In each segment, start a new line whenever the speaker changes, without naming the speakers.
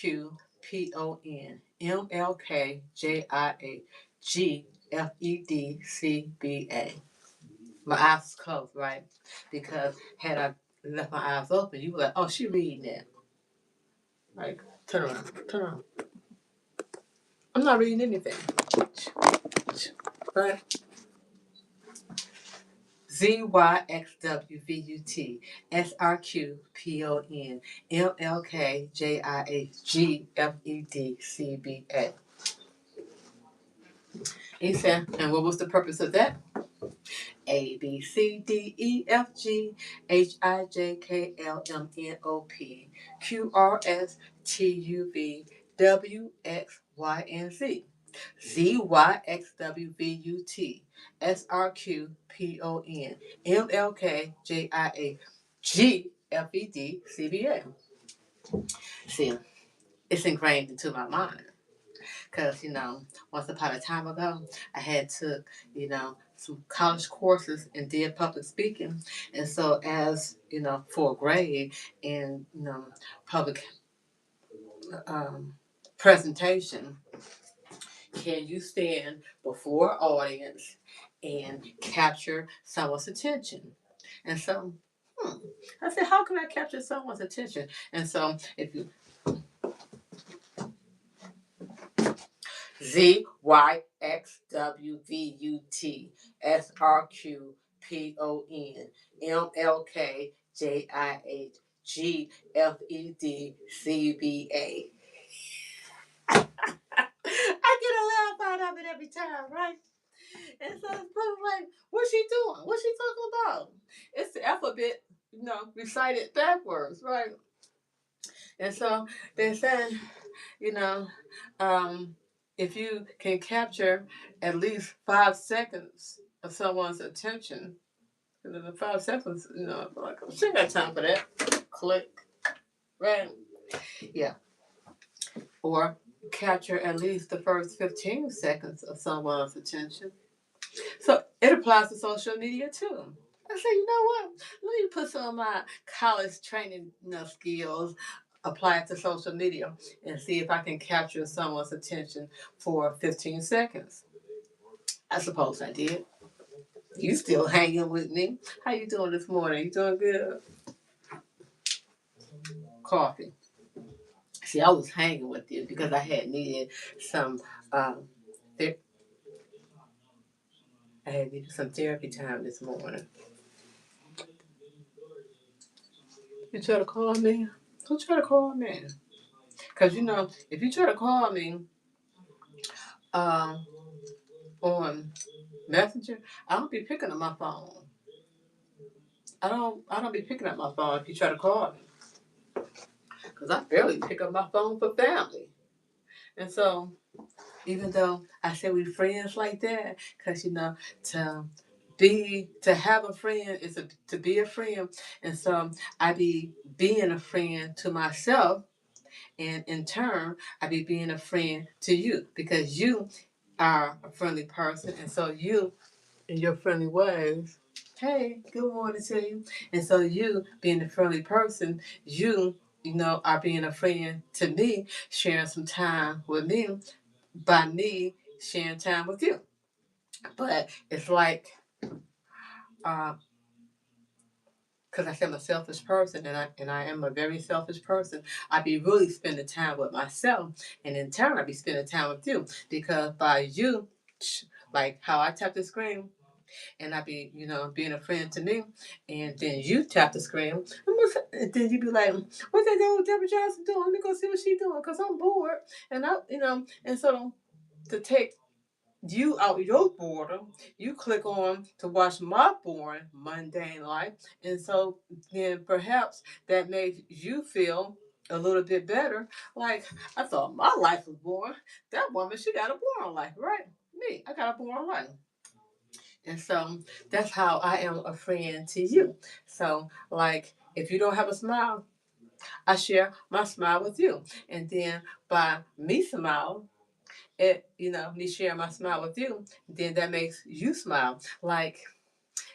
SRQPONMLKJIAGFEDCBA. My eyes closed, right? Because had I left my eyes open, you were like, oh, she reading that. Like, turn around, turn around. I'm not reading anything. Right? ZYXWVUT He said, and what was the purpose of that? A B C D E F G H I J K L M N O P Q R S T U V W X Y and Z. ZYXWVUT See, it's ingrained into my mind. Because, once upon a time ago, I had took, some college courses and did public speaking. And so as, for a grade in, public um, presentation, can you stand before an audience and capture someone's attention? And so, I said, how can I capture someone's attention? And so if you ZYXWVUT I get a laugh out of it every time, right? And so it's like, what's she doing? What's she talking about? It's the alphabet, recited backwards, right? And so they're saying, you know, if you can capture at least 5 seconds of someone's attention, because in the 5 seconds, like, she ain't got time for that. Click, right? Yeah. Or capture at least the first 15 seconds of someone's attention. So it applies to social media too. I say, you know what? Let me put some of my college training skills apply it to social media and see if I can capture someone's attention for 15 seconds. I suppose I did. You still hanging with me? How you doing this morning? You doing good? Coffee. See, I was hanging with you because I had needed some. Th- I had needed some therapy time this morning. You try to call me? Who try to call me? Because if you try to call me um, on Messenger, I don't be picking up my phone. I don't be picking up my phone if you try to call me. Because I barely pick up my phone for family. And so, even though I say we friends like that, because to have a friend is to be a friend, and so I be being a friend to myself, and in turn I be being a friend to you because you are a friendly person, and so you in your friendly ways. Hey, good morning to you. And so you being a friendly person, you are being a friend to me, sharing some time with me by me sharing time with you. But it's like, because I am a selfish person, and I am a very selfish person. I be really spending time with myself, and in turn, I be spending time with you because by you, like how I tap the screen, and I be, being a friend to me, and then you tap the screen, and then you be like, "What's that old Deborah Johnson doing? Let me go see what she doing, cause I'm bored." And and so to take you out your boredom, you click on to watch my boring, mundane life, and so then perhaps that makes you feel a little bit better. Like, I thought my life was boring. That woman, she got a boring life, right? Me, I got a boring life. And so that's how I am a friend to you. So, like, if you don't have a smile, I share my smile with you. And then by me smile, me sharing my smile with you, then that makes you smile. Like,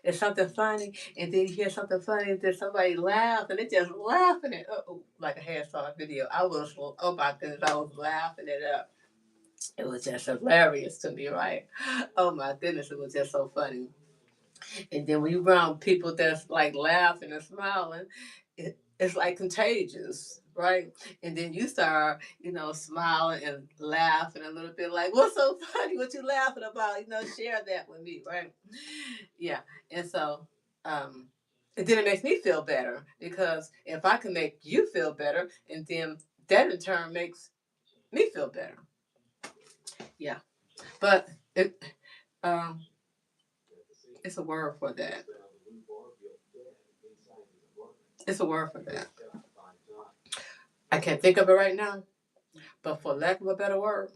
It's something funny, and then you hear something funny, and then somebody laugh, and they just laughing it up. Like I had saw a video. I was, oh my goodness, I was laughing it up. It was just hilarious to me, right? Oh my goodness, it was just so funny. And then when you around people that's like laughing and smiling, it's like contagious, right? And then you start, smiling and laughing a little bit, like, what's so funny? What you laughing about? Share that with me, right? Yeah. And so, um, and then it makes me feel better because if I can make you feel better, and then that in turn makes me feel better. Yeah. But um, it's a word for that. It's a word for that. I can't think of it right now, but for lack of a better word,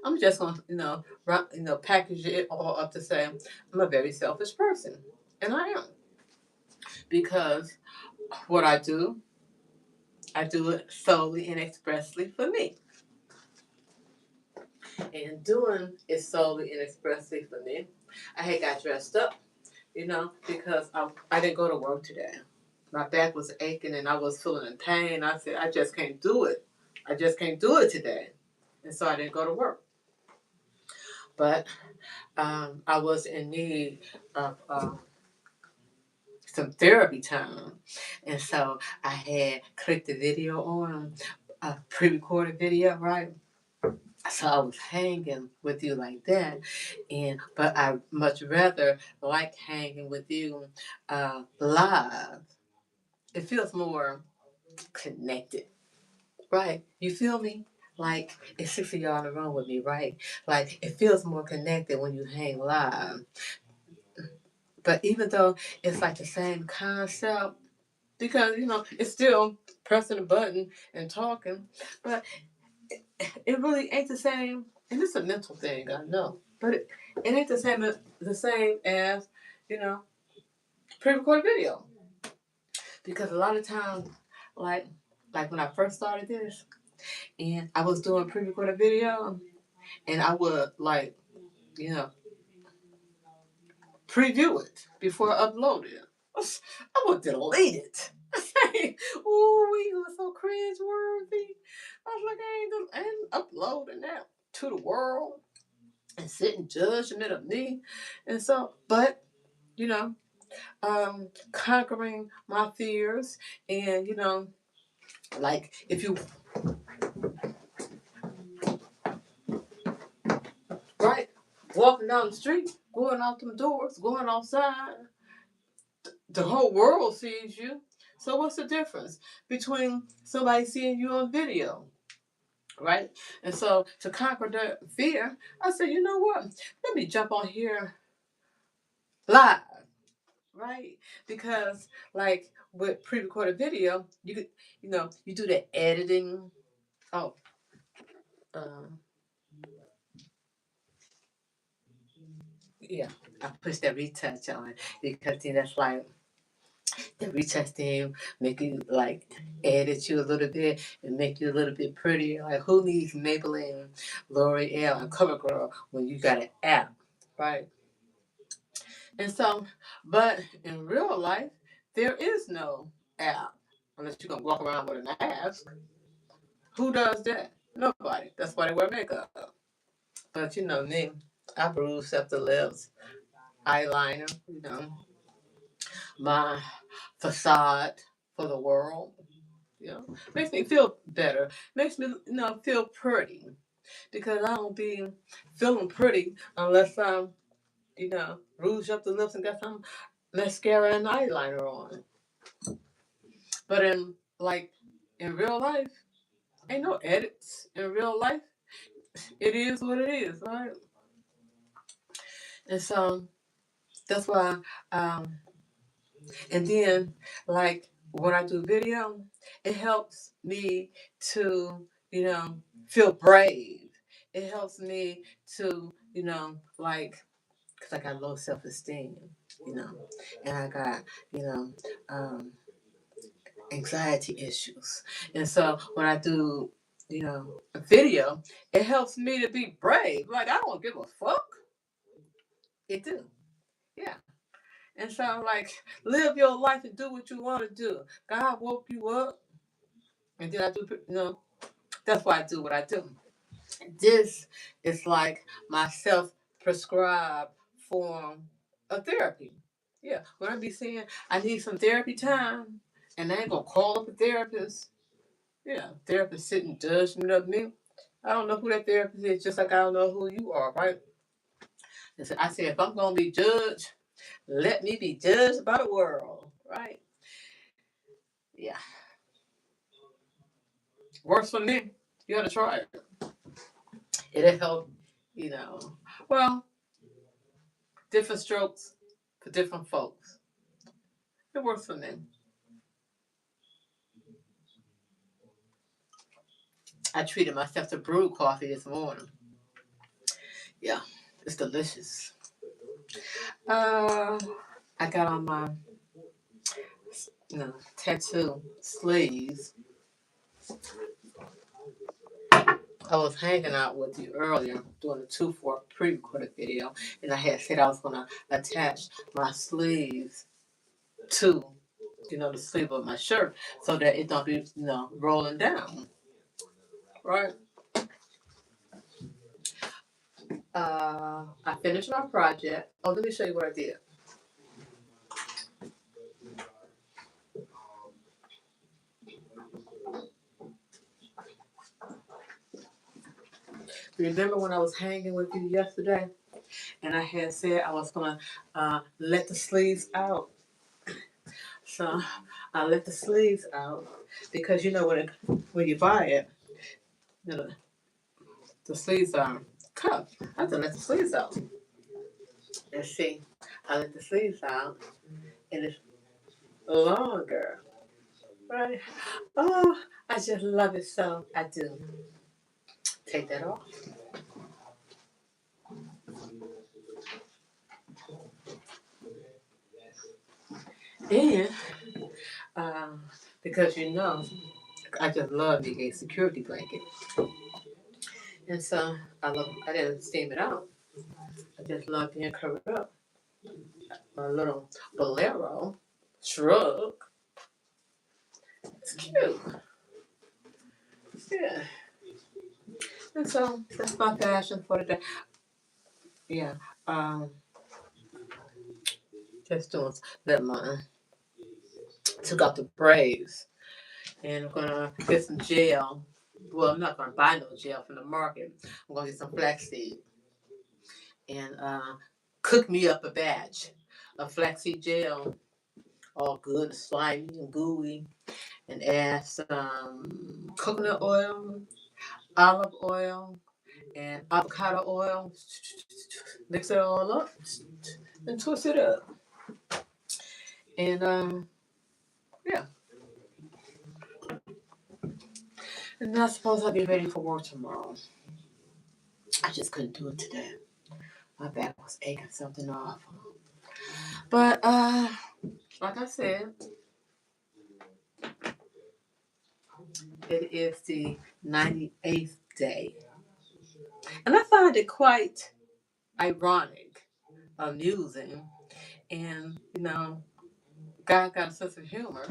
I'm just gonna, package it all up to say I'm a very selfish person, and I am because what I do it solely and expressly for me, and doing it solely and expressly for me. I had got dressed up, because I didn't go to work today. My back was aching and I was feeling in pain. I said, I just can't do it. I just can't do it today. And so I didn't go to work. But I was in need of some therapy time. And so I had clicked the video on, a pre recorded video, right? So I was hanging with you like that, but I much rather like hanging with you live. It feels more connected, right? You feel me? Like it's six of y'all in the room with me, right? Like it feels more connected when you hang live. But even though it's like the same concept, because it's still pressing a button and talking, but it really ain't the same. And it's a mental thing, I know, but it ain't the same as you know pre-recorded video. Because a lot of times, like when I first started this, and I was doing pre-recorded video, and I would you know preview it before I upload it. I would delete it. Oh, we was so cringe worthy. I was like, I ain't uploading that to the world and sit in judgment of me. And so, but you know, conquering my fears, and like if you right walking down the street, going out them doors, going outside, the whole world sees you. So what's the difference between somebody seeing you on video, right? And so to conquer the fear, I said, you know what? Let me jump on here live, right? Because like with pre-recorded video, you could, you do the editing. Oh, um, yeah, I push that retouch on because then that's like the retouch thing make you like edit you a little bit and make you a little bit prettier. Like who needs Maybelline, L'Oreal, and CoverGirl when you got an app, right? And so, but in real life, there is no app unless you're gonna walk around with an mask. Who does that? Nobody. That's why they wear makeup. But you know me, I bruise up the lips, eyeliner, my facade for the world. Makes me feel better. Makes me, feel pretty because I don't be feeling pretty unless I'm, rouge up the lips and got some mascara and eyeliner on. But in real life, ain't no edits in real life. It is what it is, right? And so that's why, um, and then like when I do video, it helps me to, feel brave. It helps me to, because I got low self esteem, you know, and I got, you know, um, anxiety issues. And so when I do, a video, it helps me to be brave. Like I don't give a fuck. It do. Yeah. And so I'm like, live your life and do what you want to do. God woke you up, and then I do, that's why I do what I do. This is like my self-prescribed form of therapy. Yeah, when I be saying I need some therapy time, and I ain't gonna call up a therapist. Yeah, therapist sitting judgment of me. I don't know who that therapist is, just like I don't know who you are, right? And so I said, if I'm gonna be judged, let me be judged by the world, right? Yeah, works for me. You gotta try it. It'll help, you know. Well, different strokes for different folks. It works for me. I treated myself to brewed coffee this morning. Yeah, it's delicious. Uh, I got on my tattoo sleeves. I was hanging out with you earlier doing a 2-4 pre-recorded video, and I had said I was gonna attach my sleeves to, the sleeve of my shirt so that it don't be, rolling down, right? I finished my project. Oh, let me show you what I did. Remember when I was hanging with you yesterday, and I had said I was gonna let the sleeves out. So I let the sleeves out because when you buy it, you know, the sleeves are cut. I have to let the sleeves out. And see, I let the sleeves out, and it's longer, right? Oh, I just love it so. I do. Take that off. And um, because I just love the security blanket. And so I didn't steam it out. I just love being covered up. My little bolero shrug. It's cute. Yeah. And so that's my passion for today. Yeah. Um, just doing that mine. Took out the braids, and I'm gonna get some gel. Well, I'm not gonna buy no gel from the market. I'm gonna get some flaxseed and cook me up a batch of flaxseed gel, all good, slimy and gooey, and add some coconut oil, olive oil, and avocado oil. Mix it all up and twist it up. And yeah, and I suppose I'll be ready for work tomorrow. I just couldn't do it today. My back was aching something awful. But like I said, it is the 98th day. And I find it quite ironic, amusing, and God got a sense of humor.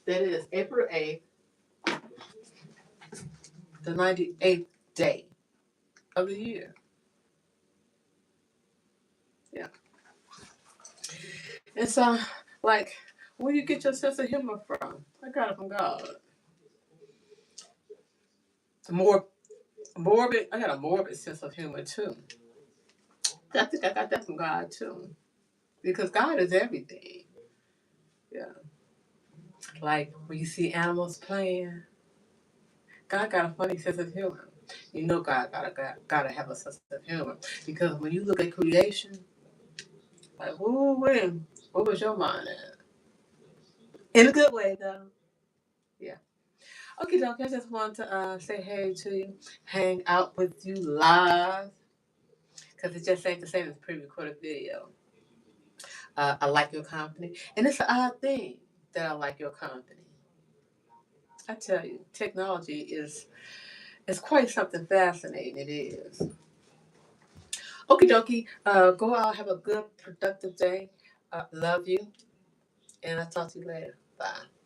That is April 8th, the 98th day of the year. Yeah. And so, like, where do you get your sense of humor from? I got it from God. More morbid. I got a morbid sense of humor too. I think I got that from God too, because God is everything. Yeah. Like when you see animals playing, God got a funny sense of humor. God gotta have a sense of humor because when you look at creation, like, woo, what was your mind at? In a good way, though. Yeah. Okay, dokie. I just want to say hey to you, hang out with you live, because it just ain't the same as pre-recorded video. I like your company, and it's an odd thing that I like your company. I tell you, technology is quite something fascinating. It is. Okie dokie. Go out, have a good, productive day. Love you, and I'll talk to you later. Bye.